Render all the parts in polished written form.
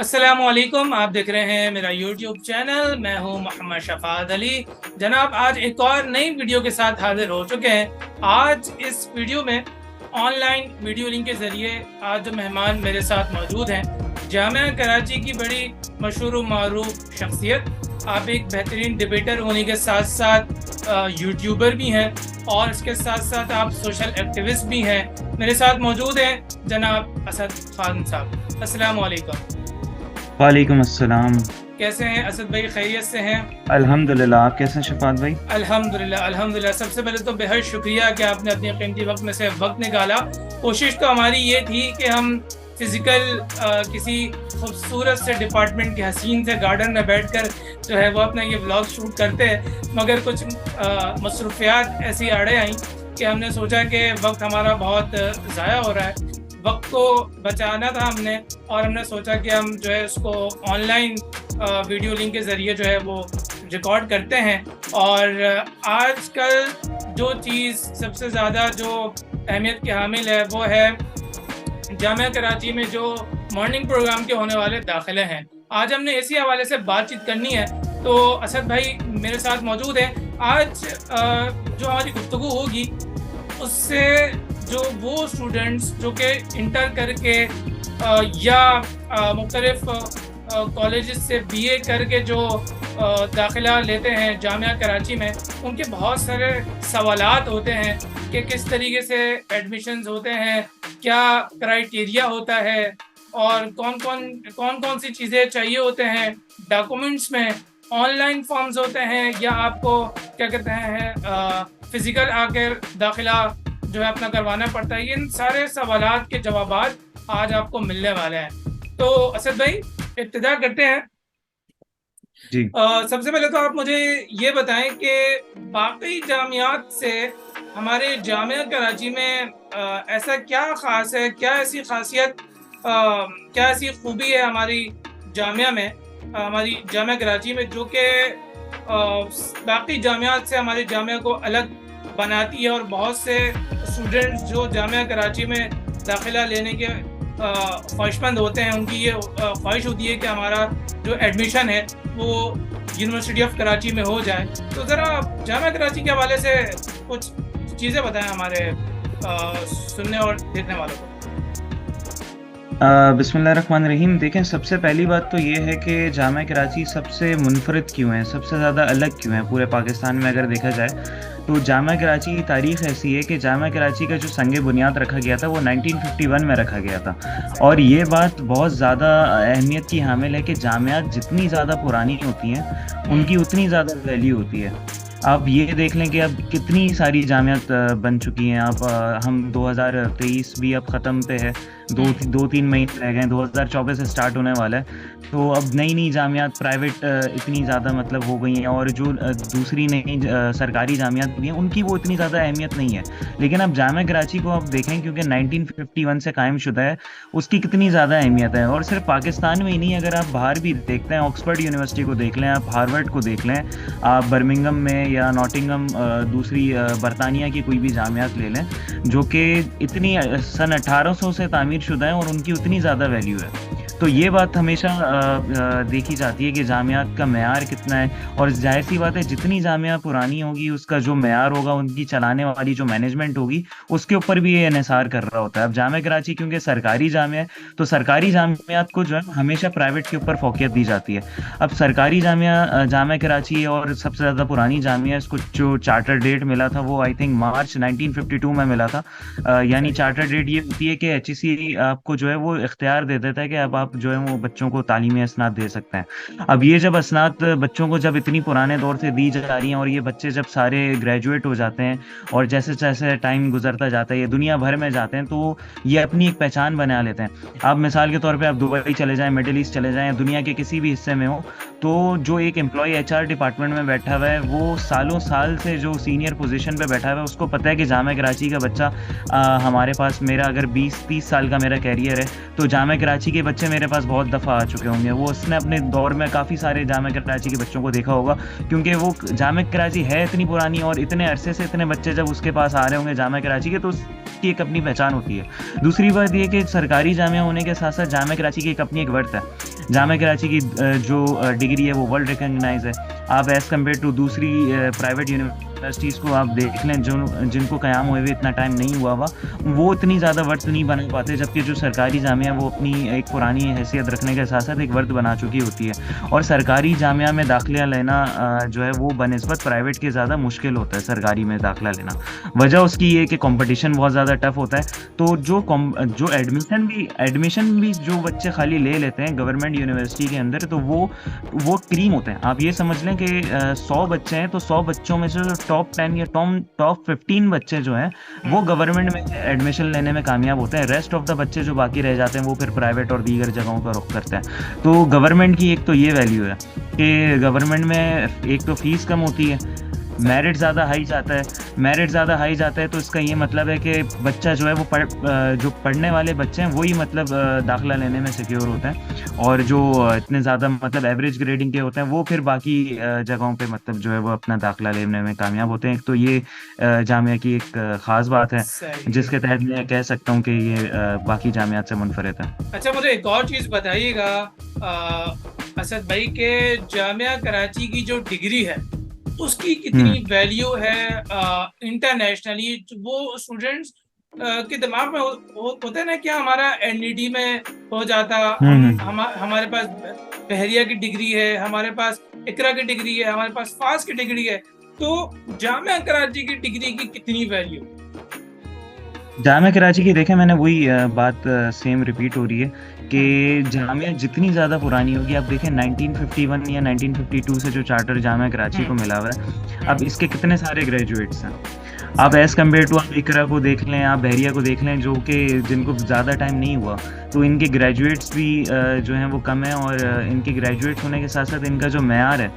अस्सलामुअलैकुम। आप देख रहे हैं मेरा यूट्यूब चैनल। मैं हूं मोहम्मद शफात अली। जनाब, आज एक और नई वीडियो के साथ हाजिर हो चुके हैं। आज इस वीडियो में ऑनलाइन वीडियो लिंक के ज़रिए आज जो मेहमान मेरे साथ मौजूद हैं, जामिया कराची की बड़ी मशहूर मारूफ शख्सियत। आप एक बेहतरीन डिबेटर होने के साथ साथ यूट्यूबर भी हैं और इसके साथ साथ आप सोशल एक्टिविस्ट भी हैं। मेरे साथ मौजूद हैं जनाब असद खान साहब। अस्सलाम वालेकुम। वालेकुम अस्सलाम। कैसे हैं असद भाई? खैरियत से हैं? अल्हम्दुलिल्लाह। आप कैसे हैं शफात भाई? अल्हम्दुलिल्लाह अल्हम्दुलिल्लाह। सबसे पहले तो बेहद शुक्रिया कि आपने अपने कीमती वक्त में से वक्त निकाला। कोशिश तो हमारी ये थी कि हम फिज़िकल किसी खूबसूरत से डिपार्टमेंट के हसीन से गार्डन में बैठकर जो है वो अपना ये व्लॉग शूट करते हैं, मगर कुछ मसरूफियात ऐसी आड़े आई कि हमने सोचा कि वक्त हमारा बहुत ज़ाया हो रहा है, वक्त को बचाना था हमने, और हमने सोचा कि हम जो है उसको ऑनलाइन वीडियो लिंक के ज़रिए जो है वो रिकॉर्ड करते हैं। और आजकल जो चीज़ सबसे ज़्यादा जो अहमियत की हामिल है वो है जामिया कराची में जो मॉर्निंग प्रोग्राम के होने वाले दाखिले हैं। आज हमने इसी हवाले से बातचीत करनी है, तो असद भाई मेरे साथ मौजूद हैं। आज जो हमारी गुफ्तगू होगी उससे जो वो स्टूडेंट्स जो कि इंटर करके या मुख्तलिफ कॉलेजेस से बीए करके जो दाखिला लेते हैं जामिया कराची में, उनके बहुत सारे सवालात होते हैं कि किस तरीके से एडमिशन्स होते हैं, क्या क्राइटेरिया होता है, और कौन कौन सी चीज़ें चाहिए होते हैं डॉक्यूमेंट्स में। ऑनलाइन फॉर्म्स होते हैं या आपको क्या कहते हैं फ़िज़िकल आकर दाखिला जो है अपना करवाना पड़ता है। इन सारे सवालात के जवाबात आज आपको मिलने वाले हैं। तो असद भाई इब्तिदा करते हैं। जी। सबसे पहले तो आप मुझे ये बताएं कि बाकी जामियात से हमारे जामिया कराची में ऐसा क्या ख़ास है, क्या ऐसी ख़ासियत, क्या ऐसी खूबी है हमारी जामिया में, हमारी जामिया कराची में, जो कि बाकी जामियात से हमारे जामिया को अलग बनाती है। और बहुत से स्टूडेंट्स जो जामिया कराची में दाखिला लेने के ख्वाहिशमंद होते हैं, उनकी ये ख्वाहिश होती है कि हमारा जो एडमिशन है वो यूनिवर्सिटी ऑफ कराची में हो जाए। तो ज़रा जामिया कराची के हवाले से कुछ चीज़ें बताएं हमारे सुनने और देखने वालों को। बिस्मिल्लाहिर्रहमानिर्रहीम। देखें, सबसे पहली बात तो ये है कि जामिया कराची सबसे मुनफरद क्यों है, सबसे ज़्यादा अलग क्यों है पूरे पाकिस्तान में अगर देखा जाए तो। जामिया कराची की तारीख़ ऐसी है कि जामिया कराची का जो संग बुनियाद रखा गया था वो 1951 में रखा गया था। और ये बात बहुत ज़्यादा अहमियत की हामिल है कि जामियात जितनी ज़्यादा पुरानी होती हैं उनकी उतनी ज़्यादा वैल्यू होती है। आप ये देख लें कि अब कितनी सारी जामियात बन चुकी हैं। अब हम 2023 भी अब ख़त्म पे है, दो तीन महीने रह गए, 2024 से स्टार्ट होने वाला है। तो अब नई नई जामियात प्राइवेट इतनी ज़्यादा मतलब हो गई हैं, और जो दूसरी नई सरकारी जामियात भी हैं उनकी वो इतनी ज़्यादा अहमियत नहीं है। लेकिन अब जामिया कराची को आप देखें, क्योंकि 1951 से कायम शुदा है, उसकी कितनी ज़्यादा अहमियत है। और सिर्फ पाकिस्तान में ही नहीं, अगर आप बाहर भी देखते हैं, ऑक्सफोर्ड यूनिवर्सिटी को देख लें, आप हार्वर्ड को देख लें, आप बर्मिंघम में या नॉटिंघम दूसरी बरतानिया की कोई भी जामियात ले लें, जो कि इतनी सन 1800 से तामीर शुदा है और उनकी उतनी ज़्यादा वैल्यू है। तो ये बात हमेशा देखी जाती है कि जामियात का मेयार कितना है। और जाहिर सी बात है, जितनी जामिया पुरानी होगी उसका जो मेयार होगा, उनकी चलाने वाली जो मैनेजमेंट होगी, उसके ऊपर भी ये इन्हिसार कर रहा होता है। अब जामिया कराची क्योंकि सरकारी जामिया है, तो सरकारी जामियात को जो है हमेशा प्राइवेट के ऊपर फोकियत दी जाती है। अब सरकारी जामिया कराची है और सबसे ज़्यादा पुरानी जामिया, इसको जो चार्टर डेट मिला था वो आई थिंक मार्च 1952 में मिला था। यानी चार्टर डेट ये होती है कि HEC आपको जो है वो इख्तियार दे देता है कि अब आप जो है वो बच्चों को तालीमी असनाद दे सकते हैं। अब ये जब असनाद बच्चों को जब इतनी पुराने दौर से दी जा रही हैं, और ये बच्चे जब सारे ग्रेजुएट हो जाते हैं और जैसे जैसे टाइम गुजरता जाता है, ये दुनिया भर में जाते हैं, तो ये अपनी एक पहचान बना लेते हैं। आप मिसाल के तौर पे आप दुबई चले जाएं, मिडिल ईस्ट चले जाएं, दुनिया के किसी भी हिस्से में हो, तो जो एक एम्प्लॉय HR डिपार्टमेंट में बैठा हुआ है, वो सालों साल से जो सीनियर पोजीशन पे बैठा हुआ है, उसको पता है कि जामिया कराची का बच्चा हमारे पास, मेरा अगर 20-30 साल का मेरा कैरियर है, तो जामिया कराची के बच्चे मेरे पास बहुत दफ़ा आ चुके होंगे। वो उसने अपने दौर में काफ़ी सारे जामिया कराची के बच्चों को देखा होगा, क्योंकि वो जामिया कराची है इतनी पुरानी, और इतने अरसे से इतने बच्चे जब उसके पास आ रहे होंगे जामिया कराची के, तो की एक अपनी पहचान होती है। दूसरी बात ये कि सरकारी जामिया होने के साथ साथ जामिया कराची की एक अपनी एक वर्थ है। जामिया कराची की जो डिग्री है वो वर्ल्ड रिकग्नाइज है। आप एज़ कम्पेयर टू दूसरी प्राइवेट यूनिवर्सिटीज़ को आप देख लें जो जिनको क़याम हुए हुए इतना टाइम नहीं हुआ हुआ, वो इतनी ज़्यादा वर्थ नहीं बना पाते, जबकि जो सरकारी जामिया वो अपनी एक पुरानी हैसियत रखने के साथ साथ एक वर्थ बना चुकी होती है। और सरकारी जामिया में दाखिला लेना जो है वो बनिस्बत प्राइवेट के ज़्यादा मुश्किल होता है सरकारी में दाखिला लेना। वजह उसकी ये कि कंपटीशन बहुत ज़्यादा टफ होता है। तो जो एडमिशन भी जो बच्चे खाली ले लेते हैं गवर्नमेंट यूनिवर्सिटी के अंदर, तो वो क्रीम होते हैं। आप ये समझ लें कि 100 बच्चे हैं तो 100 बच्चों में से जो टॉप 10 या टॉप 15 बच्चे जो हैं वो गवर्नमेंट में एडमिशन लेने में कामयाब होते हैं। रेस्ट ऑफ द बच्चे जो बाकी रह जाते हैं वो फिर प्राइवेट और दीगर जगहों का रुख करते हैं। तो गवर्नमेंट की एक तो ये वैल्यू है कि गवर्नमेंट में एक तो फीस कम होती है, मेरिट ज़्यादा हाई जाता है। तो इसका ये मतलब है कि बच्चा जो है वो जो पढ़ने वाले बच्चे हैं वही मतलब दाखिला लेने में सिक्योर होते हैं, और जो इतने ज़्यादा मतलब एवरेज ग्रेडिंग के होते हैं वो फिर बाकी जगहों पे मतलब जो है वो अपना दाखिला लेने में कामयाब होते हैं। एक तो ये जामिया की एक ख़ास बात है जिसके तहत मैं कह सकता हूँ कि ये बाकी जामियात से मुनफरद है। अच्छा, मुझे एक और चीज़ बताइएगा असद भाई के जामिया कराची की जो डिग्री है उसकी कितनी वैल्यू है इंटरनेशनली। वो स्टूडेंट्स के दिमाग में होता है ना कि हमारा एनडीटी में हो जाता, हमारे पास बहरिया की डिग्री है, हमारे पास इकरा की डिग्री है, हमारे पास फास की डिग्री है, तो जामिया कराची की डिग्री की कितनी वैल्यू? जामिया कराची की देखें, मैंने वही बात सेम रिपीट हो रही है कि जामिया जितनी ज़्यादा पुरानी होगी, आप देखें 1951 या 1952 से जो चार्टर जामिया कराची को मिला हुआ है, अब इसके कितने सारे ग्रेजुएट्स हैं। आप एज़ कम्पेयर टू आप इकरा को देख लें, आप बहरिया को देख लें, जो कि जिनको ज़्यादा टाइम नहीं हुआ, तो इनके ग्रेजुएट्स भी जो हैं वो कम हैं। और इनके ग्रेजुएट्स होने के साथ साथ इनका जो मेयार है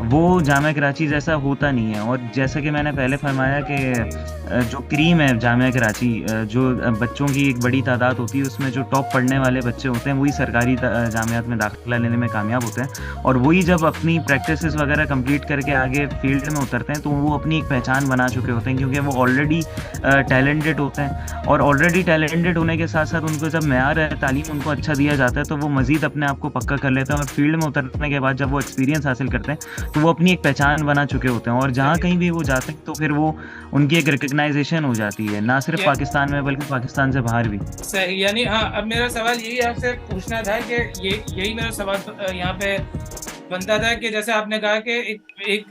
वो जामिया कराची जैसा होता नहीं है। और जैसा कि मैंने पहले फरमाया कि जो क्रीम है जामिया कराची, जो बच्चों की एक बड़ी तादाद होती है, उसमें जो टॉप पढ़ने वाले बच्चे होते हैं वही सरकारी जामियात में दाखिला लेने में कामयाब होते हैं। और वही जब अपनी प्रैक्टिसेस वगैरह कंप्लीट करके आगे फील्ड में उतरते हैं तो वो अपनी एक पहचान बना चुके होते हैं, क्योंकि वो ऑलरेडी टैलेंटेड होते हैं। और ऑलरेडी टैलेंटेड होने के साथ साथ उनको जब मेयार तालीम उनको अच्छा दिया जाता है तो वो मज़ीद अपने आप को पक्का कर लेते हैं। और फील्ड में उतरने के बाद जब वो एक्सपीरियंस हासिल करते हैं तो वो अपनी एक पहचान बना चुके होते हैं, और जहाँ कहीं भी वो जाते हैं तो फिर वो उनकी एक रिकग्नाइजेशन हो जाती है, ना सिर्फ पाकिस्तान में बल्कि पाकिस्तान से बाहर भी। सही, यानी हाँ, अब मेरा सवाल यही आपसे पूछना था कि यही मेरा सवाल यहाँ पे बनता था कि जैसे आपने कहा कि एक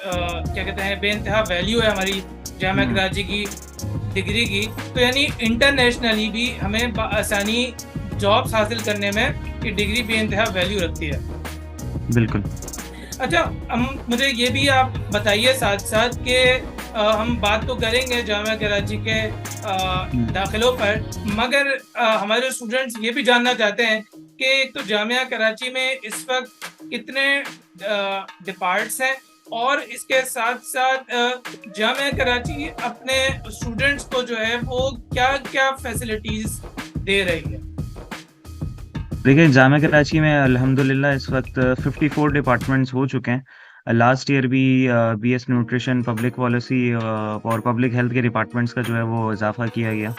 क्या कहते हैं बेइंतहा वैल्यू है हमारी जामिया कराची की डिग्री की, तो यानी इंटरनेशनली भी हमें आसानी जॉब्स हासिल करने में ये डिग्री बेइंतहा वैल्यू रखती है। बिल्कुल। अच्छा, मुझे ये भी आप बताइए साथ साथ कि हम बात तो करेंगे जामिया कराची के दाखिलों पर, मगर हमारे स्टूडेंट्स ये भी जानना चाहते हैं कि एक तो जामिया कराची में इस वक्त कितने डिपार्ट्स हैं, और इसके साथ साथ जामिया कराची अपने स्टूडेंट्स को जो है वो क्या क्या फैसिलिटीज़ दे रही है। देखिए, जामिया कराची में अल्हम्दुलिल्लाह इस वक्त 54 डिपार्टमेंट्स हो चुके हैं। लास्ट ईयर भी बीएस न्यूट्रिशन, पब्लिक पॉलिसी और पब्लिक हेल्थ के डिपार्टमेंट्स का जो है वो इजाफा किया गया।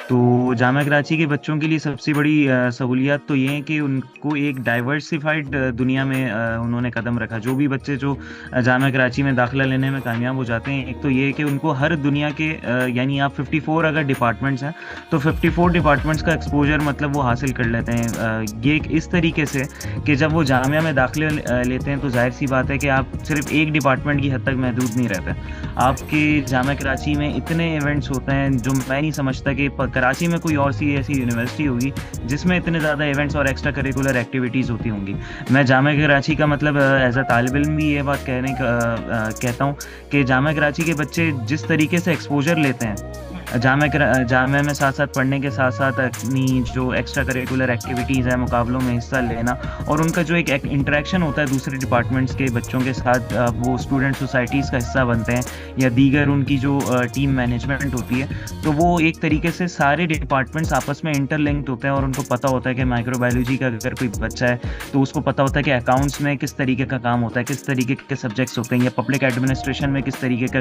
तो जामिया कराची के बच्चों के लिए सबसे बड़ी सहूलियत तो ये है कि उनको एक डाइवर्सिफाइड दुनिया में उन्होंने कदम रखा। जो भी बच्चे जो जामिया कराची में दाखिला लेने में कामयाब हो जाते हैं, एक तो ये है कि उनको हर दुनिया के यानी आप 54 अगर डिपार्टमेंट्स हैं तो 54 डिपार्टमेंट्स का एक्सपोजर मतलब वो हासिल कर लेते हैं। ये इस तरीके से कि जब वो जामिया में दाखिले लेते हैं तो जाहिर सी बात है कि आप सिर्फ एक डिपार्टमेंट की हद तक महदूद नहीं रहते। आपके जामिया कराची में इतने इवेंट्स होते हैं जो मैं नहीं समझता कि कराची में कोई और सी ऐसी यूनिवर्सिटी होगी जिसमें इतने ज़्यादा इवेंट्स और एक्स्ट्रा करिकुलर एक्टिविटीज़ होती होंगी। मैं जामिया कराची का मतलब एज अ तालिब इल्म भी ये बात कहता हूँ कि जामिया कराची के बच्चे जिस तरीके से एक्सपोजर लेते हैं जामिया में साथ साथ पढ़ने के साथ साथ अपनी जो एक्स्ट्रा करिकुलर एक्टिविटीज़ है, मुकाबलों में हिस्सा लेना, और उनका जो एक इंटरेक्शन होता है दूसरे डिपार्टमेंट्स के बच्चों के साथ, वो स्टूडेंट सोसाइटीज़ का हिस्सा बनते हैं या दीगर उनकी जो टीम मैनेजमेंट होती है, तो वो एक तरीके से सारे डिपार्टमेंट्स आपस में इंटरलिंक्ड होते हैं। और उनको पता होता है कि माइक्रोबायोलॉजी का अगर कोई बच्चा है तो उसको पता होता है कि अकाउंट्स में किस तरीके का काम होता है, किस तरीके के सब्जेक्ट्स होते हैं, या पब्लिक एडमिनिस्ट्रेशन में किस तरीके का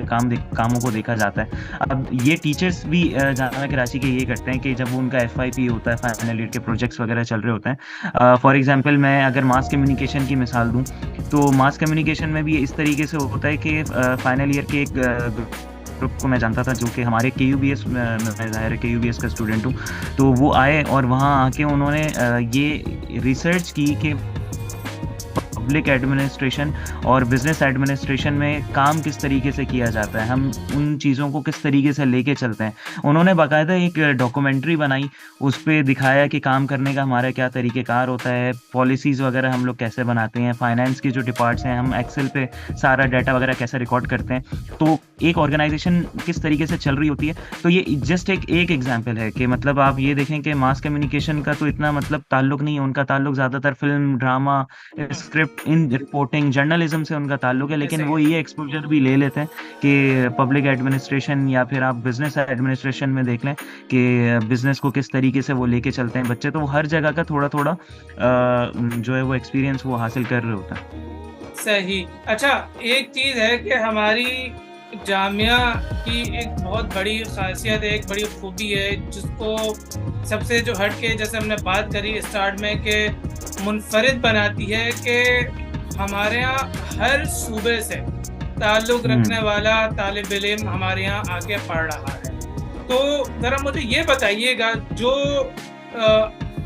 कामों को देखा जाता है। अब ये टीचर्स स्टूडेंट्स भी जामिया कराची के ये करते हैं कि जब उनका FYP होता है, फाइनल ईयर के प्रोजेक्ट्स वगैरह चल रहे होते हैं, फॉर एग्जांपल मैं अगर मास कम्युनिकेशन की मिसाल दूं, तो मास कम्युनिकेशन में भी इस तरीके से होता है कि फाइनल ईयर के एक ग्रुप को मैं जानता था जो कि हमारे KUBS में, मैं ज़ाहिर है KUBS का स्टूडेंट हूँ, तो वो आए और वहाँ आके उन्होंने ये रिसर्च की कि पब्लिक एडमिनिस्ट्रेशन और बिजनेस एडमिनिस्ट्रेशन में काम किस तरीके से किया जाता है, हम उन चीज़ों को किस तरीके से लेके चलते हैं। उन्होंने बाकायदा एक डॉक्यूमेंट्री बनाई, उस पे दिखाया कि काम करने का हमारा क्या तरीक़ेकार होता है, पॉलिसीज़ वगैरह हम लोग कैसे बनाते हैं, फाइनेंस के जो डिपार्ट्स हैं हम एक्सेल पे सारा डाटा वगैरह कैसे रिकॉर्ड करते हैं, तो एक ऑर्गेनाइजेशन किस तरीके से चल रही होती है। तो ये जस्ट एक एग्जाम्पल है कि मतलब आप ये देखें कि मास कम्युनिकेशन का तो इतना मतलब ताल्लुक नहीं है, उनका ताल्लुक ज़्यादातर film, drama, script, in reporting, journalism से उनका ताल्लुक है, लेकिन ऐसे वो ही ये एक्सपोजर भी ले लेते हैं कि पब्लिक एडमिनिस्ट्रेशन या फिर आप बिजनेस एडमिनिस्ट्रेशन में देख लें कि बिजनेस को किस तरीके से वो लेके चलते हैं बच्चे, तो वो हर जगह का थोड़ा थोड़ा जो है वो एक्सपीरियंस वो हासिल कर रहे होता है। सही। अच्छा, एक चीज़ है कि हमारी जामिया की एक बहुत बड़ी खासियत है, एक बड़ी खूबी है, जिसको सबसे जो हट के, जैसे हमने बात करी स्टार्ट में, कि मुनफरिद बनाती है कि हमारे यहाँ हर सूबे से ताल्लुक़ रखने वाला तालिब इल्म हमारे यहाँ आके पढ़ रहा है। तो ज़रा मुझे ये बताइएगा, जो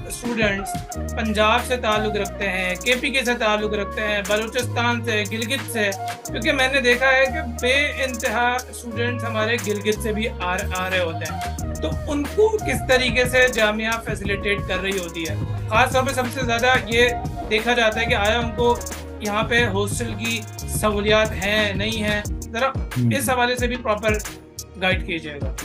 स्टूडेंट्स पंजाब से ताल्लुक़ रखते हैं, KPK से ताल्लुक़ रखते हैं, बलूचिस्तान से, गिलगित से, क्योंकि मैंने देखा है कि बेइंतहा स्टूडेंट्स हमारे गिलगित से भी आ रहे होते हैं, तो उनको किस तरीके से जामिया फैसिलिटेट कर रही होती है? ख़ास तौर पे सबसे ज़्यादा ये देखा जाता है कि आया उनको यहाँ पे हॉस्टल की सहूलियात हैं, नहीं हैं? ज़रा इस हवाले से भी प्रॉपर गाइड कीजिएगा।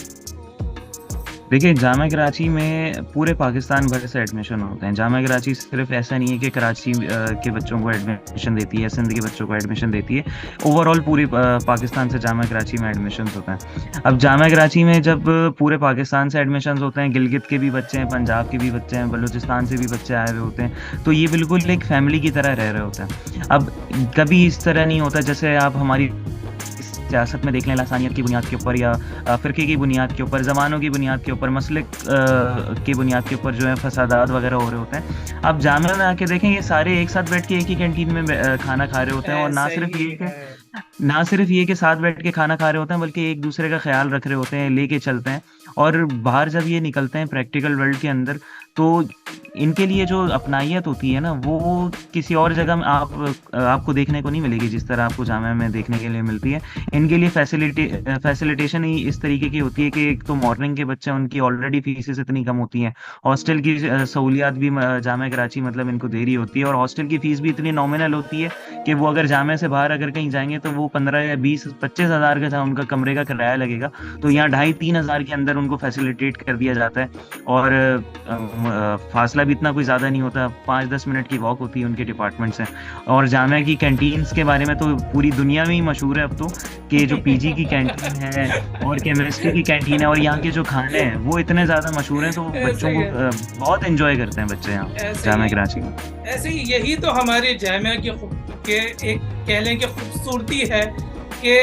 देखिए, जामिया कराची में पूरे पाकिस्तान भर से एडमिशन होते हैं। जामिया कराची सिर्फ ऐसा नहीं है कि कराची के बच्चों को एडमिशन देती है, सिंध के बच्चों को एडमिशन देती है, ओवरऑल पूरी पाकिस्तान से जामिया कराची में एडमिशन होते हैं। अब जामिया कराची में जब पूरे पाकिस्तान से एडमिशन होते हैं, गिलगित के भी बच्चे हैं, पंजाब के भी बच्चे हैं, बलूचिस्तान से भी बच्चे आए हुए होते हैं, तो ये बिल्कुल एक फैमिली की तरह रह रहे होते हैं। अब कभी इस तरह नहीं होता जैसे आप हमारी सियासत में देख लें, लसानियत की बुनियाद के ऊपर या फ़िरके की बुनियाद के ऊपर, ज़मानों की बुनियाद के ऊपर, मसलिक की बुनियाद के ऊपर जो है फसादात वगैरह हो रहे होते हैं। आप जामिया में आके देखें, ये सारे एक साथ बैठ के एक ही कैंटीन में खाना खा रहे होते हैं, और ना सिर्फ ये कि साथ बैठ के खाना खा रहे होते हैं, बल्कि एक दूसरे का ख्याल रख रहे होते हैं, लेके चलते हैं। और बाहर जब ये निकलते हैं प्रैक्टिकल वर्ल्ड के अंदर, तो इनके लिए जो अपनाइयत होती है ना, वो किसी और जगह में आपको देखने को नहीं मिलेगी जिस तरह आपको जामिया में देखने के लिए मिलती है। इनके लिए फैसिलिटेशन ही इस तरीके की होती है कि एक तो मॉर्निंग के बच्चे, उनकी ऑलरेडी फीसेस इतनी कम होती हैं, हॉस्टल की सहूलियात भी जामिया कराची मतलब इनको दे रही होती है, और हॉस्टल की फ़ीस भी इतनी नॉमिनल होती है कि वो अगर जामिया से बाहर अगर कहीं जाएँगे तो वो 15 या 20-25 हज़ार का जहाँ उनका कमरे का किराया लगेगा, तो यहाँ 2,500-3 हज़ार के अंदर उनको फैसिलिटेट कर दिया जाता है। और फासला भी इतना कोई ज़्यादा नहीं होता, 5-10 मिनट की वॉक होती है उनके डिपार्टमेंट से। और जामिया की कैंटीन्स के बारे में तो पूरी दुनिया में ही मशहूर है अब तो, कि जो PG की कैंटीन है और केमिस्ट्री की कैंटीन है, और यहाँ के जो खाने हैं वो इतने ज़्यादा मशहूर हैं, तो बच्चों को बहुत एंजॉय करते हैं बच्चे यहाँ जामिया कराची में। ऐसे ही यही तो हमारी जामिया के एक कह लें कि खूबसूरती है कि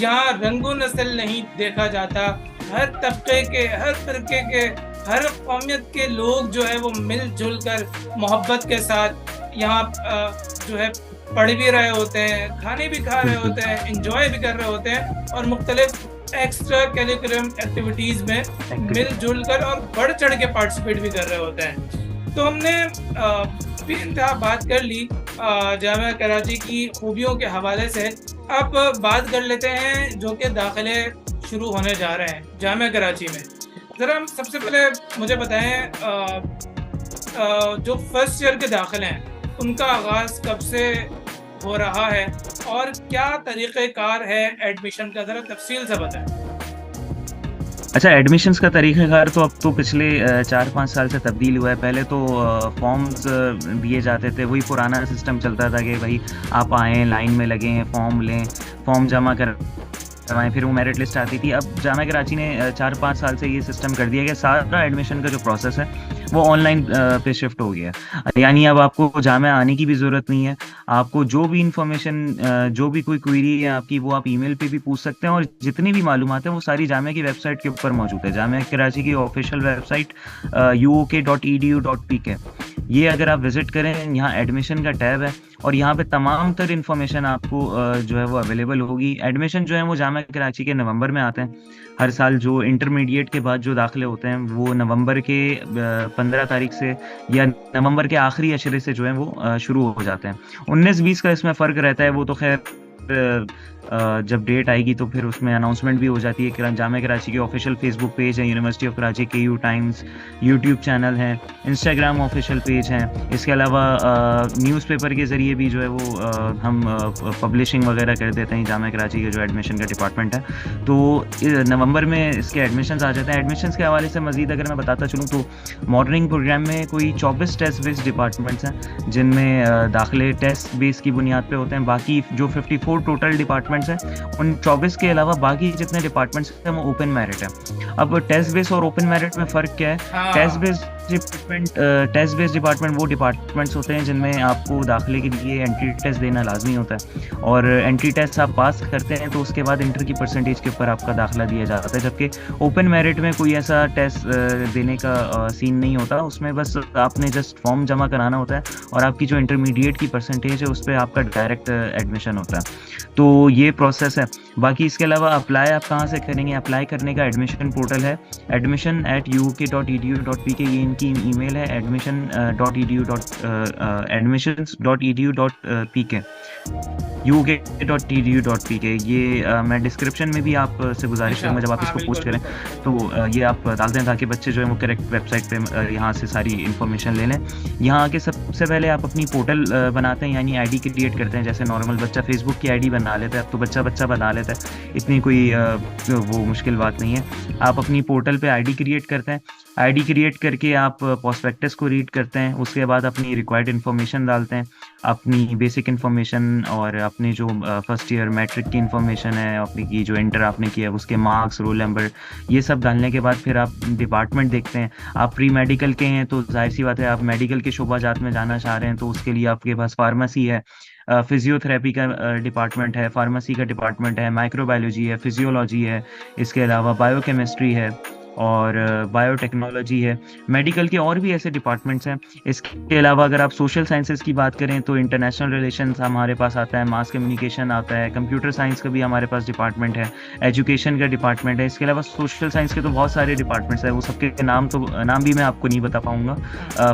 यहाँ रंगो नस्ल नहीं देखा जाता, हर तबके के, हर फिरके के, हर कौमियत के लोग जो है वो मिलजुल कर मोहब्बत के साथ यहाँ जो है पढ़ भी रहे होते हैं, खाने भी खा रहे होते हैं, इंजॉय भी कर रहे होते हैं, और मुख्तलिफ एक्स्ट्रा करिकुलम एक्टिविटीज़ में मिलजुल कर और बढ़ चढ़ के पार्टिसिपेट भी कर रहे होते हैं। तो हमने बेइंतहा बात कर ली जामिया कराची की खूबियों के हवाले से। अब बात कर लेते हैं जो कि दाखिले शुरू होने जा रहे हैं जामिया कराची में। ज़रा सबसे पहले मुझे बताएं, जो फर्स्ट ईयर के दाखिले हैं उनका आगाज़ कब से हो रहा है और क्या तरीक़ेकार है एडमिशन का, ज़रा तफसील से बताएं। अच्छा, एडमिशन्स का तरीक़ेकार तो अब तो पिछले 4-5 साल से तब्दील हुआ है। पहले तो फॉर्म्स दिए जाते थे, वही पुराना सिस्टम चलता था कि भाई आप आएँ, लाइन में लगें, फॉर्म लें, फॉर्म जमा कर करवाएं, फिर वो मेरिट लिस्ट आती थी। अब जामिया कराची ने 4-5 साल से ये सिस्टम कर दिया कि सारा एडमिशन का जो प्रोसेस है वो ऑनलाइन पे शिफ्ट हो गया है। यानी अब आपको जामिया आने की भी ज़रूरत नहीं है। आपको जो भी इंफॉर्मेशन, जो भी कोई क्वेरी है आपकी, वो आप ईमेल पे भी पूछ सकते हैं, और जितनी भी मालूमात है वो सारी जामिया की वेबसाइट के ऊपर मौजूद है। जामिया कराची की ऑफिशियल वेबसाइट uok.edu.pk, ये अगर आप विजिट करें, यहाँ एडमिशन का टैब है और यहाँ पे तमाम तर इन्फॉर्मेशन आपको जो है वो अवेलेबल होगी। एडमिशन जो है वो जामिया कराची के नवंबर में आते हैं हर साल। जो इंटरमीडिएट के बाद जो दाखिले होते हैं वो नवंबर के 15 तारीख से या नवंबर के आखिरी अशरे से जो है वो शुरू हो जाते हैं। 19-20 का इसमें फ़र्क रहता है, वो तो खैर जब डेट आएगी तो फिर उसमें अनाउंसमेंट भी हो जाती है। जामिया कराची के ऑफिशियल फेसबुक पेज है, university of Karachi KU times, YouTube channel है, इंस्टाग्राम ऑफिशियल पेज है। इसके अलावा न्यूज़पेपर के ज़रिए भी जो है वो हम पब्लिशिंग वगैरह कर देते हैं जामिया कराची के जो एडमिशन का डिपार्टमेंट है। तो नवंबर में इसके एडमिशन्स आ जाते हैं। एडमिशन्स के हवाले से मज़ीद अगर मैं बताता चलूँ तो मॉडर्निंग प्रोग्राम में कोई 24 टेस्ट बेस्ड डिपार्टमेंट्स हैं जिनमें दाखिले टेस्ट बेस की बुनियाद पे होते हैं। बाकी जो 54 टोटल डिपार्टमेंट्स हैं, उन 24 के अलावा बाकी जितने डिपार्टमेंट्स हैं वो ओपन मेरिट है। अब टेस्ट बेस और ओपन मेरिट में फ़र्क क्या है? टेस्ट बेस्ड डिपार्टमेंट वो डिपार्टमेंट्स होते हैं जिनमें आपको दाखिले के लिए एंट्री टेस्ट देना लाजमी होता है, और एंट्री टेस्ट आप पास करते हैं तो उसके बाद इंटर की परसेंटेज के ऊपर आपका दाखिला दिया जाता है। जबकि ओपन मेरिट में कोई ऐसा टेस्ट देने का सीन नहीं होता, उसमें बस आपने जस्ट फॉर्म जमा कराना होता है और आपकी जो इंटरमीडिएट की परसेंटेज है उस पर आपका डायरेक्ट एडमिशन होता है। तो ये प्रोसेस है। बाकी इसके अलावा अप्लाई आप कहाँ से करेंगे? अप्लाई करने का एडमिशन पोर्टल है admission@uk.edu.pk, ये इनकी ईमेल है admissions.edu.pk, uk.edu.pk। ये मैं डिस्क्रिप्शन में भी आपसे गुजारिश करूँगा जब आप इसको पोस्ट करें तो ये आप डाल दें ताकि बच्चे जो है वो करेक्ट वेबसाइट पे यहाँ से सारी इन्फॉर्मेशन ले लें। यहाँ आके सबसे पहले आप अपनी पोर्टल बनाते हैं, यानी आईडी क्रिएट करते हैं। जैसे नॉर्मल बच्चा फेसबुक की आईडी बना लेता है, अब तो बच्चा बना लेता है, इतनी कोई वो मुश्किल बात नहीं है। आप अपनी पोर्टल पे आईडी क्रिएट करते हैं। आईडी क्रिएट करके आप प्रोस्पेक्टस को रीड करते हैं, उसके बाद अपनी रिक्वायर्ड इन्फॉर्मेशन डालते हैं, अपनी बेसिक इन्फॉर्मेशन और अपने जो फर्स्ट ईयर मैट्रिक की इन्फॉर्मेशन है, अपनी की जो इंटर आपने किया उसके मार्क्स, रोल नंबर, ये सब डालने के बाद फिर आप डिपार्टमेंट देखते हैं। आप प्री मेडिकल के हैं तो जाहिर सी बात है आप मेडिकल के शोबाजात में जाना चाह रहे हैं, तो उसके लिए आपके पास फार्मेसी है, फिजियोथेरेपी का डिपार्टमेंट है, फार्मेसी का डिपार्टमेंट है, माइक्रोबायोलॉजी है, फिजियोलॉजी है, इसके अलावा बायोकेमिस्ट्री है और बायोटेक्नोलॉजी है। मेडिकल के और भी ऐसे डिपार्टमेंट्स हैं। इसके अलावा अगर आप सोशल साइंसेज की बात करें तो इंटरनेशनल रिलेशंस हमारे पास आता है, मास कम्युनिकेशन आता है, कंप्यूटर साइंस का भी हमारे पास डिपार्टमेंट है, एजुकेशन का डिपार्टमेंट है। इसके अलावा सोशल साइंस के तो बहुत सारे डिपार्टमेंट्स हैं, वो सबके नाम भी मैं आपको नहीं बता पाऊँगा।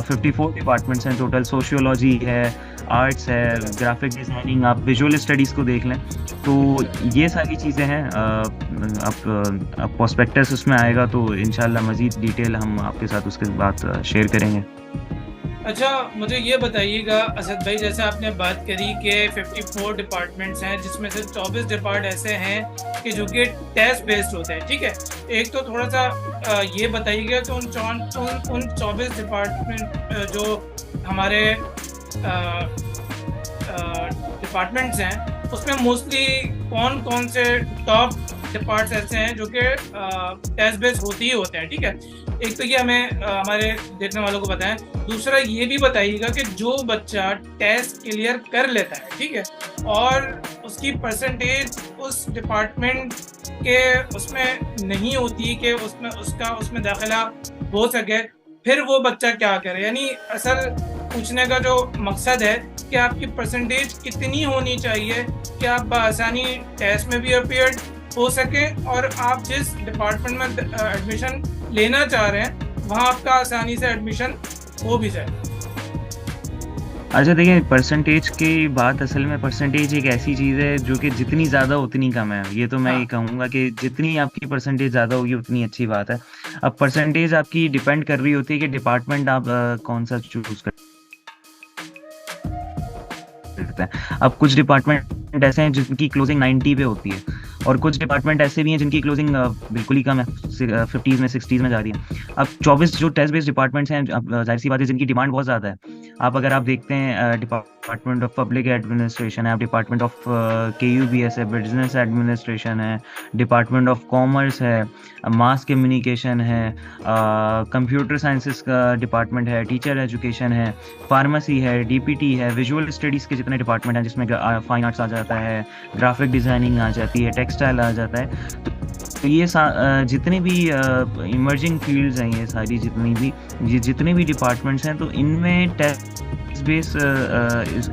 54 डिपार्टमेंट्स हैं टोटल। सोशियोलॉजी है, आर्ट्स है, ग्राफिक डिज़ाइनिंग, आप विजुअल स्टडीज़ को देख लें। तो ये सारी चीज़ें हैं। अब प्रोस्पेक्टस उसमें आएगा तो इंशाल्लाह मज़ीद डिटेल हम आपके साथ उसके बाद शेयर करेंगे। अच्छा, मुझे ये बताइएगा असद भाई, जैसे आपने बात करी कि 54 डिपार्टमेंट्स हैं जिसमें से 24 डिपार्ट ऐसे हैं कि जो कि टेस्ट बेस्ड होते हैं, ठीक है। एक तो थोड़ा सा ये बताइएगा कि उन 24 डिपार्टमेंट जो हमारे डिपार्टमेंट्स हैं उसमें मोस्टली कौन कौन से टॉप डिपार्ट्स ऐसे हैं जो कि टेस्ट बेस्ड होते ही होते हैं, ठीक है। एक तो ये हमें हमारे देखने वालों को बताएं। दूसरा ये भी बताइएगा कि जो बच्चा टेस्ट क्लियर कर लेता है, ठीक है, और उसकी परसेंटेज उस डिपार्टमेंट के उसमें नहीं होती कि उसमें दाखिला हो सके, फिर वो बच्चा क्या करे? यानी असल पूछने का जो मकसद है कि आपकी परसेंटेज कितनी होनी चाहिए कि आप बआसानी टेस्ट में भी अपीयर हो सके और आप जिस डिपार्टमेंट में एडमिशन लेना चाह रहे हैं वहाँ आपका आसानी से एडमिशन हो भी जाए। अच्छा देखिए, परसेंटेज की बात, असल में परसेंटेज एक ऐसी चीज़ है जो कि जितनी ज़्यादा उतनी कम है। ये तो मैं ये कहूँगा कि जितनी आपकी परसेंटेज ज़्यादा होगी उतनी अच्छी बात है। अब परसेंटेज आपकी डिपेंड कर रही होती है कि डिपार्टमेंट आप कौन सा चूज़ करते हैं। अब कुछ डिपार्टमेंट ऐसे हैं जिनकी क्लोजिंग 90 पे होती है और कुछ डिपार्टमेंट ऐसे भी हैं जिनकी क्लोजिंग बिल्कुल ही कम है, 50s में 60s में जा रही है। अब 24 जो टेस्ट बेस्ड डिपार्टमेंट्स हैं, जाहिर सी बात है जिनकी डिमांड बहुत ज़्यादा है, अगर आप देखते हैं डिपार्टमेंट ऑफ पब्लिक एडमिनिस्ट्रेशन है, आप डिपार्टमेंट ऑफ KUBS है, बिजनेस एडमिनिस्ट्रेशन है, डिपार्टमेंट ऑफ कॉमर्स है, मास कम्युनिकेशन है, कंप्यूटर साइंसेस का डिपार्टमेंट है, टीचर एजुकेशन है, फार्मेसी है, DPT है, विजुअल स्टडीज़ के जितने डिपार्टमेंट हैं जिसमें फाइन आर्ट्स आ जाता है, ग्राफिक डिज़ाइनिंग आ जाती है, टेक्सटाइल आ जाता है। तो ये जितने भी इमर्जिंग फील्ड्स हैं, ये सारी जितने भी डिपार्टमेंट्स हैं, तो इनमें टेस्ट बेस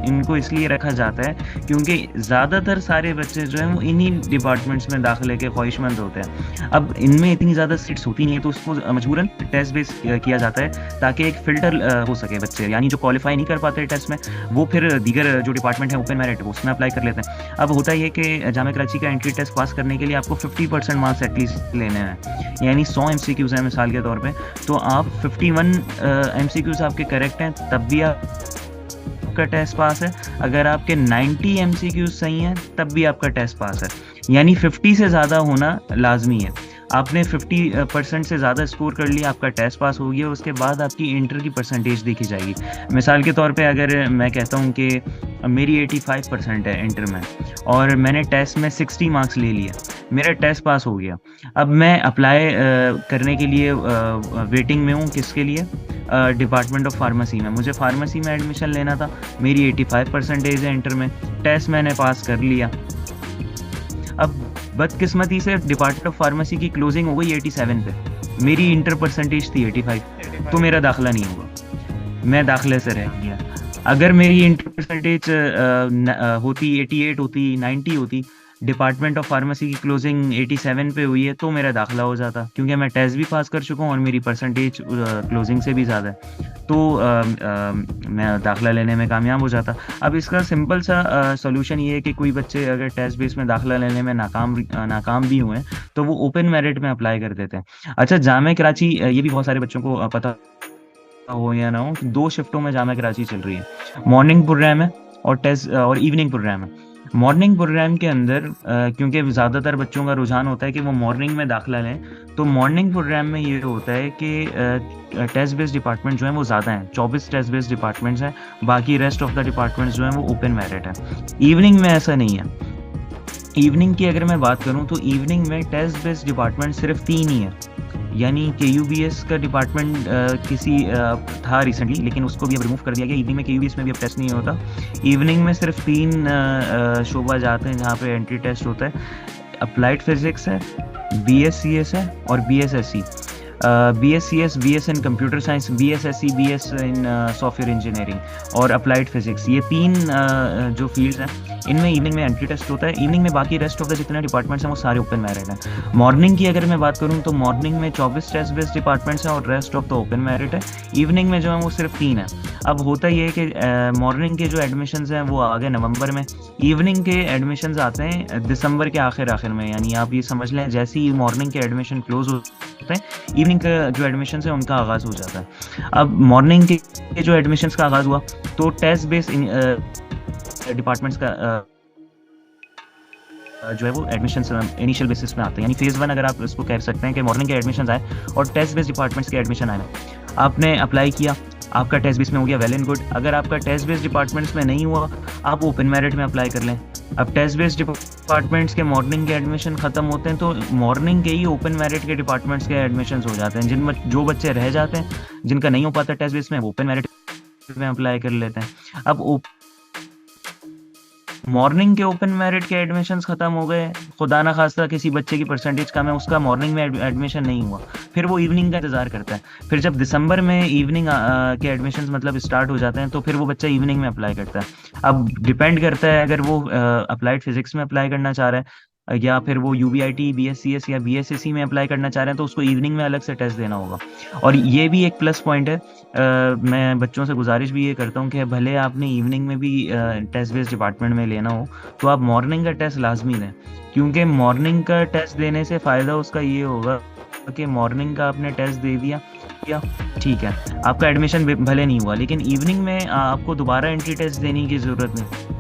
इनको इसलिए रखा जाता है क्योंकि ज़्यादातर सारे बच्चे जो हैं वो इन्हीं डिपार्टमेंट्स में दाखिले के ख्वाहिशमंद होते हैं। अब इनमें इतनी ज़्यादा सीट्स होती नहीं है, तो उसको मजबूरन टेस्ट बेस किया जाता है ताकि एक फ़िल्टर हो सके बच्चे, यानी जो क्वालिफाई नहीं कर पाते टेस्ट में वो फिर दीगर जो डिपार्टमेंट है ओपन मेरिट उसमें अप्लाई कर लेते हैं। अब होता ये कि जामिया कराची का एंट्री टेस्ट पास करने के लिए आपको 50% मार्क्स एटलीस्ट लेने हैं, यानी 100 MCQs हैं मिसाल के तौर पे, तो आप 51 MCQs आपके करेक्ट हैं तब भी आपका टेस्ट पास है। अगर आपके 90 MCQs सही हैं तब भी आपका टेस्ट पास है, यानी 50 से ज़्यादा होना लाजमी है। आपने 50% से ज़्यादा स्कोर कर लिया, आपका टेस्ट पास हो गया, उसके बाद आपकी इंटर की परसेंटेज देखी जाएगी। मिसाल के तौर पे अगर मैं कहता हूँ कि मेरी 85% है इंटर में और मैंने टेस्ट में 60 मार्क्स ले लिया, मेरा टेस्ट पास हो गया। अब मैं अप्लाई करने के लिए वेटिंग में हूँ, किसके लिए? डिपार्टमेंट ऑफ फार्मेसी में। मुझे फार्मेसी में एडमिशन लेना था, मेरी 85% है इंटर में, टेस्ट मैंने पास कर लिया। अब बदकिस्मती से डिपार्टमेंट ऑफ फार्मेसी की क्लोजिंग हो गई 87 पे, मेरी इंटर परसेंटेज थी 85, तो मेरा दाखिला नहीं हुआ, मैं दाखिले से रह गया। अगर मेरी इंटर परसेंटेज होती 88 होती, 90 होती, डिपार्टमेंट ऑफ फार्मेसी की क्लोजिंग 87 पे हुई है, तो मेरा दाखिला हो जाता, क्योंकि मैं टेस्ट भी पास कर चुका हूँ और मेरी परसेंटेज क्लोजिंग से भी ज़्यादा है, तो मैं दाखिला लेने में कामयाब हो जाता। अब इसका सिंपल सा सॉल्यूशन ये है कि कोई बच्चे अगर टेस्ट बेस में दाखिला लेने में नाकाम भी हुए तो वो ओपन मेरिट में अप्लाई कर देते हैं। अच्छा, जामिया कराची, ये भी बहुत सारे बच्चों को पता हो या ना हो, 2 शिफ्टों में जामिया कराची चल रही है। मॉर्निंग प्रोग्राम है और इवनिंग प्रोग्राम है। मॉर्निंग प्रोग्राम के अंदर क्योंकि ज़्यादातर बच्चों का रुझान होता है कि वो मॉर्निंग में दाखिला लें, तो मॉर्निंग प्रोग्राम में ये होता है कि टेस्ट बेस्ड डिपार्टमेंट जो हैं वो ज़्यादा हैं, 24 टेस्ट बेस्ड डिपार्टमेंट्स हैं, बाकी रेस्ट ऑफ द डिपार्टमेंट्स जो हैं वो ओपन मेरिट है। इवनिंग में ऐसा नहीं है। इवनिंग की अगर मैं बात करूं तो इवनिंग में टेस्ट बेस्ड डिपार्टमेंट सिर्फ 3 ही है, यानी KUBS का डिपार्टमेंट था रिसेंटली, लेकिन उसको भी अब रिमूव कर दिया गया। इवनिंग में KUBS में भी अब टेस्ट नहीं होता। इवनिंग में सिर्फ 3 शोबा जाते हैं जहाँ पे एंट्री टेस्ट होता है। अप्लाइड फिजिक्स है, BSCS है और BSSC। BSCS, BS इन कंप्यूटर साइंस, BSSC, BS इन सॉफ्टवेयर इंजीनियरिंग और अप्लाइड फिजिक्स, ये 3 जो फील्ड्स हैं इनमें इवनिंग में एंट्री टेस्ट होता है। इवनिंग में बाकी रेस्ट ऑफ द जितने डिपार्टमेंट्स हैं वो सारे ओपन मेरिट हैं। मॉर्निंग की अगर मैं बात करूं तो मॉर्निंग में 24 टेस्ट बेस्ड डिपार्टमेंट्स हैं और rest of the open merit है। इवनिंग में जो है वो सिर्फ 3 है। अब होता ये है कि मॉर्निंग के जो एडमिशन्स हैं वो आ गए नवंबर में, इवनिंग के एडमिशन्स आते हैं दिसंबर के आखिर में, यानी आप ये समझ लें जैसे ही मॉर्निंग के एडमिशन क्लोज होते हैं, इवनिंग का जो एडमिशन्स है उनका आगाज़ हो जाता है। अब मॉर्निंग के जो एडमिशन्स का आगाज़ हुआ तो टेस्ट बेस्ड डिपार्टमेंट्स का जो है वो एडमिशन्स इनिशियल बेसिस में आते हैं, यानी फेज़ 1 अगर आप इसको कह सकते हैं कि मॉर्निंग के एडमिशन्स आए और टेस्ट बेस्ड डिपार्टमेंट्स के एडमिशन आए। आपने अप्लाई किया, आपका टेस्ट बेस में हो गया, वेल एंड गुड। अगर आपका टेस्ट बेस्ड डिपार्टमेंट्स में नहीं हुआ, आप ओपन मेरिट में अप्लाई कर लें। अब टेस्ट बेस्ड डिपार्टमेंट्स के मॉर्निंग के एडमिशन ख़त्म होते हैं तो मॉर्निंग के ही ओपन मेरिट के डिपार्टमेंट्स के एडमिशन्स हो जाते हैं। जो बच्चे रह जाते हैं, जिनका नहीं हो पाता टेस्ट बेस में, वो ओपन मेरिट में अप्लाई कर लेते हैं। अब मॉर्निंग के ओपन मेरिट के एडमिशन्स ख़त्म हो गए, खुदा ना खास्ता किसी बच्चे की परसेंटेज कम है, उसका मॉर्निंग में एडमिशन नहीं हुआ, फिर वो इवनिंग का इंतज़ार करता है। फिर जब दिसंबर में इवनिंग के एडमिशन्स मतलब स्टार्ट हो जाते हैं तो फिर वो बच्चा इवनिंग में अप्लाई करता है। अब डिपेंड करता है अगर वो अप्लाइड फिजिक्स में अप्लाई करना चाह रहा है या फिर वो UBIT, BSCS या BSSC में अप्लाई करना चाह रहे हैं तो उसको इवनिंग में अलग से टेस्ट देना होगा। और ये भी एक प्लस पॉइंट है, मैं बच्चों से गुजारिश भी ये करता हूँ कि भले आपने इवनिंग में भी टेस्ट बेस्ड डिपार्टमेंट में लेना हो तो आप मॉर्निंग का टेस्ट लाजमी दें, क्योंकि मॉर्निंग का टेस्ट देने से फ़ायदा उसका ये होगा कि मॉर्निंग का आपने टेस्ट दे दिया या ठीक है, आपका एडमिशन भले नहीं हुआ, लेकिन इवनिंग में आपको दोबारा एंट्री टेस्ट देने की ज़रूरत नहीं।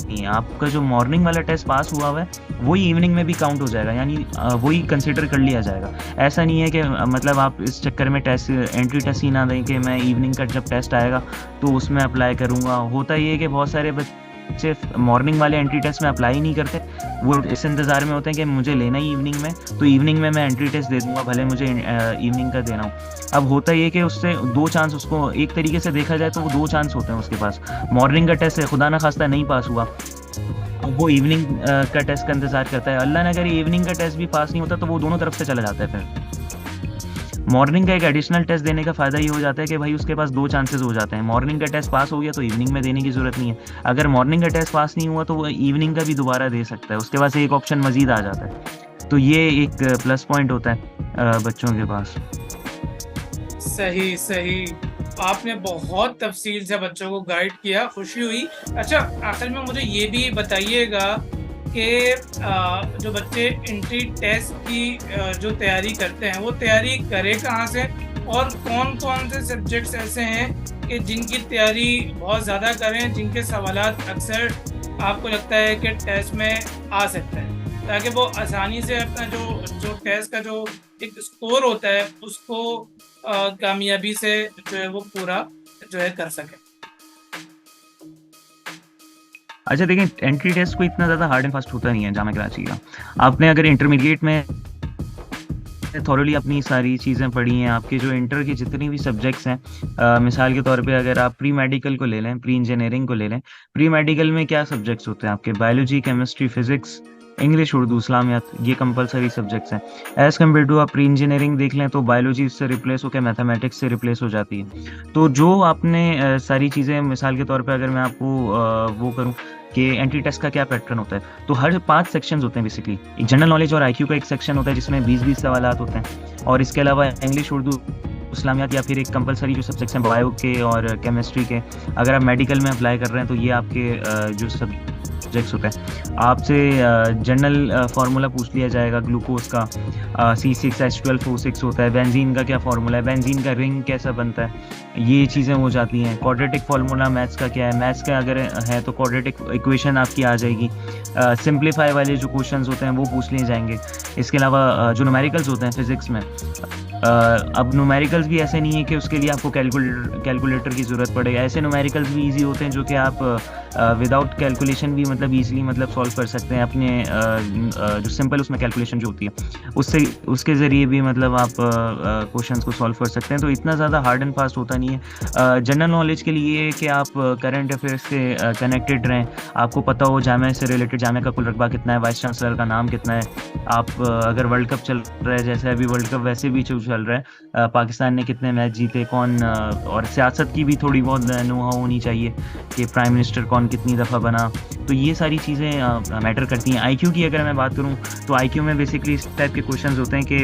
नहीं है। आपका जो मॉर्निंग वाला टेस्ट पास हुआ है वही इवनिंग में भी काउंट हो जाएगा, यानी वही कंसिडर कर लिया जाएगा। ऐसा नहीं है कि मतलब आप इस चक्कर में टेस्ट एंट्री टेस्ट ही ना दें कि मैं इवनिंग का जब टेस्ट आएगा तो उसमें अप्लाई करूँगा। होता ये है कि बहुत सारे बच्चे मॉर्निंग वाले एंट्री टेस्ट में अप्लाई ही नहीं करते, वो इस इंतज़ार में होते हैं कि मुझे लेना ही इवनिंग में, तो इवनिंग में मैं एंट्री टेस्ट दे दूंगा भले मुझे इवनिंग का देना हो। अब होता ये कि उससे दो चांस, उसको एक तरीके से देखा जाए तो वो दो चांस होते हैं उसके पास। मॉर्निंग का टेस्ट खुदा ना खास्ता नहीं पास हुआ, अब वो इवनिंग का टेस्ट का इंतज़ार करता है। अल्लाह ना करे इवनिंग का टेस्ट भी पास नहीं होता तो वो दोनों तरफ से चला जाता है। फिर मॉर्निंग का एक एडिशनल टेस्ट देने का फ़ायदा ये हो जाता है कि भाई उसके पास दो चांसेस हो जाते हैं। मॉर्निंग का टेस्ट पास हो गया तो इवनिंग में देने की ज़रूरत नहीं है, अगर मॉर्निंग का टेस्ट पास नहीं हुआ तो वो इवनिंग का भी दोबारा दे सकता है, उसके पास एक ऑप्शन मज़ीद आ जाता है। तो ये एक प्लस पॉइंट होता है बच्चों के पास। सही सही, आपने बहुत तफसील से बच्चों को गाइड किया, खुशी हुई। अच्छा, आखिर में मुझे ये भी बताइएगा कि जो बच्चे एंट्री टेस्ट की जो तैयारी करते हैं वो तैयारी करें कहाँ से, और कौन कौन से सब्जेक्ट्स ऐसे हैं कि जिनकी तैयारी बहुत ज़्यादा करें, जिनके सवालात अक्सर आपको लगता है कि टेस्ट में आ सकते हैं, ताकि वो आसानी से अपना जो टेस्ट का जो एक स्कोर होता है उसको कामयाबी से जो है वो पूरा जो है कर सके। अच्छा देखिए, एंट्री टेस्ट कोई इतना ज़्यादा हार्ड एंड फास्ट होता नहीं है जामा कराची का। आपने अगर इंटरमीडिएट में थॉरली अपनी सारी चीज़ें पढ़ी हैं, आपके जो इंटर की जितनी भी सब्जेक्ट्स हैं, मिसाल के तौर पे अगर आप प्री मेडिकल को ले लें, प्री इंजीनियरिंग को ले लें, प्री मेडिकल में क्या सब्जेक्ट्स होते हैं आपके? Biology, chemistry, physics, English, Urdu, Islamiyat, ये कंपलसरी सब्जेक्ट्स हैं। एज़ कम्पेयर टू आप प्री इंजीनियरिंग देख लें तो बायोलॉजी इससे रिप्लेस होकर मैथमेटिक्स से रिप्लेस हो जाती है। तो जो आपने सारी चीज़ें, मिसाल के तौर पे अगर मैं आपको वो करूँ कि एंट्री टेस्ट का क्या पैटर्न होता है, तो हर 5 सेक्शंस होते हैं बेसिकली। एक जनरल नॉलेज और आईक्यू का एक सेक्शन होता है जिसमें 20-20 सवालात होते हैं, और इसके अलावा इंग्लिश, उर्दू, इस्लामियात या फिर एक कंपलसरी जो सब्जेक्ट्स हैं बायो के और केमिस्ट्री के, अगर आप मेडिकल में अप्लाई कर रहे हैं तो ये आपके जो सब्जेक्ट्स होते हैं। आपसे जनरल फार्मूला पूछ लिया जाएगा ग्लूकोज का, C6H12O6 होता है। बेंजीन का क्या फार्मूला है, बेंजीन का रिंग कैसा बनता है, ये चीज़ें हो जाती हैं। क्वाड्रेटिक फार्मूला मैथ्स का क्या है, मैथ्स का अगर है तो क्वाड्रेटिक इक्वेशन आपकी आ जाएगी। सिंप्लीफाई वाले जो क्वेश्चंस होते हैं वो पूछ लिए जाएंगे। इसके अलावा जो न्यूमेरिकल्स होते हैं फिज़िक्स में, अब न्यूमेरिकल्स भी ऐसे नहीं है कि उसके लिए आपको कैलकुलेटर की ज़रूरत पड़े। ऐसे न्यूमेरिकल्स भी इजी होते हैं जो कि आप विदाउट कैलकुलेशन भी मतलब ईजिली मतलब सॉल्व कर सकते हैं अपने जो सिंपल उसमें कैलकुलेशन जो होती है उसके ज़रिए भी मतलब आप क्वेश्चंस को सॉल्व कर सकते हैं। तो इतना ज़्यादा हार्ड एंड फास्ट होता नहीं है। जनरल नॉलेज के लिए कि आप करंट अफेयर्स से कनेक्टेड रहें, आपको पता हो जामिया से रिलेटेड, जामिया का कुल रकबा कितना है, वाइस चांसलर का नाम कितना है। आप अगर वर्ल्ड कप चल रहा है, जैसे अभी वर्ल्ड कप वैसे भी चल रहा है, पाकिस्तान ने कितने मैच जीते, कौन, और सियासत की भी थोड़ी बहुत नो-हाउ होनी चाहिए कि प्राइम मिनिस्टर कौन कितनी दफ़ा बना, तो ये सारी चीज़ें मैटर करती हैं। आईक्यू की अगर मैं बात करूं तो आईक्यू में बेसिकली इस टाइप के क्वेश्चंस होते हैं कि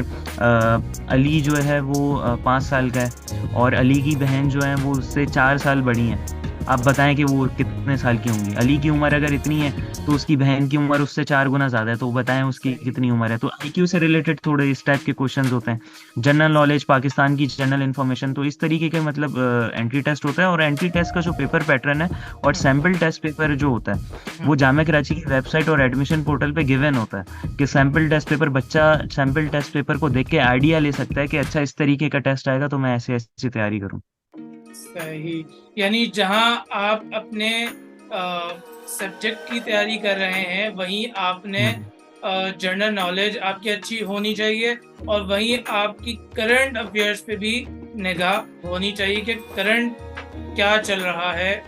अली जो है वो 5 साल का है और अली की बहन जो है वो उससे 4 साल बड़ी हैं। आप बताएं कि वो कितने साल की होंगी। अली की उम्र अगर इतनी है तो उसकी बहन की उम्र उससे 4 गुना ज़्यादा है, तो बताएं उसकी कितनी उम्र है। तो आईक्यू से रिलेटेड थोड़े इस टाइप के क्वेश्चंस होते हैं। जनरल नॉलेज, पाकिस्तान की जनरल इन्फॉर्मेशन, तो इस तरीके के मतलब एंट्री टेस्ट होता है। और एंट्री टेस्ट का जो पेपर पैटर्न है और सैम्पल टेस्ट पेपर जो होता है वो जामिया कराची की वेबसाइट और एडमिशन पोर्टल पे गिवन होता है कि सैम्पल टेस्ट पेपर, बच्चा सैम्पल टेस्ट पेपर को देख के आइडिया ले सकता है कि अच्छा इस तरीके का टेस्ट आएगा तो मैं ऐसे ऐसी तैयारी करूँ। सही, यानी जहां आप अपने सब्जेक्ट की तैयारी कर रहे हैं वहीं आपने जनरल नॉलेज आपकी अच्छी होनी चाहिए और वहीं आपकी करंट अफेयर्स पे भी निगाह होनी चाहिए कि करंट क्या चल रहा है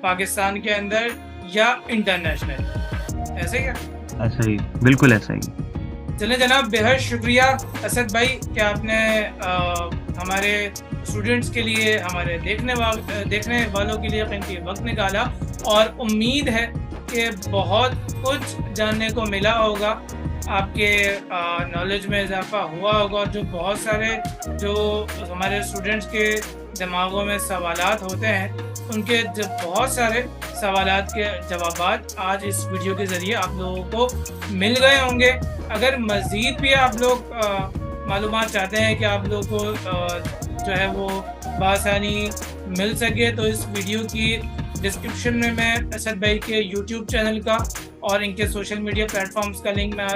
पाकिस्तान के अंदर या इंटरनेशनल। ऐसे क्या? ऐसा ही, बिल्कुल ऐसा ही। चलें जनाब, बेहद शुक्रिया असद भाई कि आपने हमारे स्टूडेंट्स के लिए, हमारे देखने वालों के लिए कीमती वक्त निकाला, और उम्मीद है कि बहुत कुछ जानने को मिला होगा, आपके नॉलेज में इजाफा हुआ होगा, और जो बहुत सारे जो हमारे स्टूडेंट्स के दिमागों में सवालात होते हैं उनके जो बहुत सारे सवालात के जवाबात आज इस वीडियो के ज़रिए आप लोगों को मिल गए होंगे। अगर मज़ीद भी आप लोग मालूमात चाहते हैं कि आप लोगों को जो है वो बआसानी मिल सके तो इस वीडियो की डिस्क्रिप्शन में मैं असद भाई के यूट्यूब चैनल का और इनके सोशल मीडिया प्लेटफॉर्म्स का लिंक मैं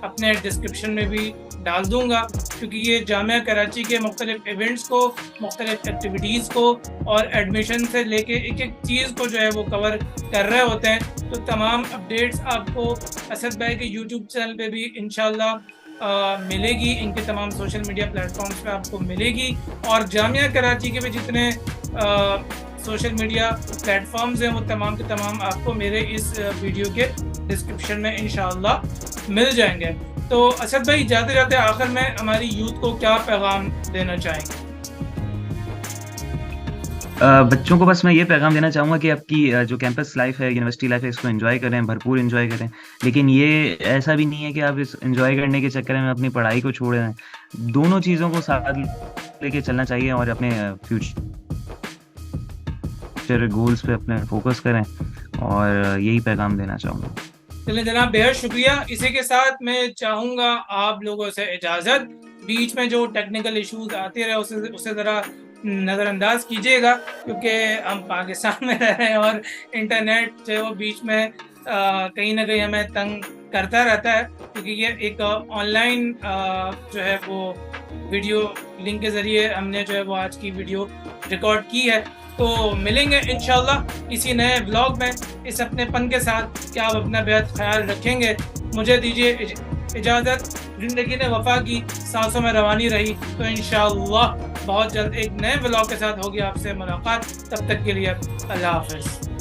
अपने डिस्क्रिप्शन में भी डाल दूँगा, क्योंकि ये जामिया कराची के मुख्तलिफ इवेंट्स को, मुख्तलिफ एक्टिविटीज़ को और एडमिशन से लेके एक एक चीज़ को जो है वो कवर कर रहे होते हैं। तो तमाम अपडेट्स आपको असद भाई के यूट्यूब चैनल पे भी इंशाल्लाह मिलेगी, इनके तमाम सोशल मीडिया प्लेटफॉर्म्स पे आपको मिलेगी, और जामिया कराची के भी जितने सोशल मीडिया प्लेटफॉर्म्स हैं वो तमाम के तमाम आपको मेरे इस वीडियो के डिस्क्रिप्शन में इंशाल्लाह मिल जाएंगे। तो असद भाई, जाते जाते आखिर में हमारी यूथ को क्या पैगाम देना चाहेंगे? बच्चों को बस मैं ये पैगाम देना चाहूँगा कि आपकी जो कैंपस लाइफ है, यूनिवर्सिटी लाइफ है, इसको एंजॉय करें, भरपूर एंजॉय करें। लेकिन ये ऐसा भी नहीं है कि आप इस एंजॉय करने के चक्कर में अपनी पढ़ाई को छोड़ दें। दोनों चीज़ों को साथ लेके चलना चाहिए और अपने फ्यूचर गोल्स पे अपने फोकस करें, और यही पैगाम देना चाहूँगा। चलिए जनाब, बेहद शुक्रिया। इसी के साथ मैं चाहूँगा आप लोगों से इजाज़त। बीच में जो टेक्निकल इश्यूज आते रहे उसे ज़रा नज़रअंदाज कीजिएगा, क्योंकि हम पाकिस्तान में रह रहे हैं और इंटरनेट जो है वो बीच में कहीं ना कहीं हमें तंग करता रहता है, क्योंकि ये एक ऑनलाइन जो है वो वीडियो लिंक के ज़रिए हमने जो है वो आज की वीडियो रिकॉर्ड की है। तो मिलेंगे इंशाल्लाह किसी नए व्लॉग में इस अपनेपन के साथ कि आप अपना बेहद ख्याल रखेंगे। मुझे दीजिए इजाज़त। ज़िंदगी ने वफा की, सांसों में रवानी रही। तो इंशाल्लाह बहुत जल्द एक नए व्लॉग के साथ होगी आपसे मुलाकात। तब तक के लिए अल्लाह हाफ़िज़।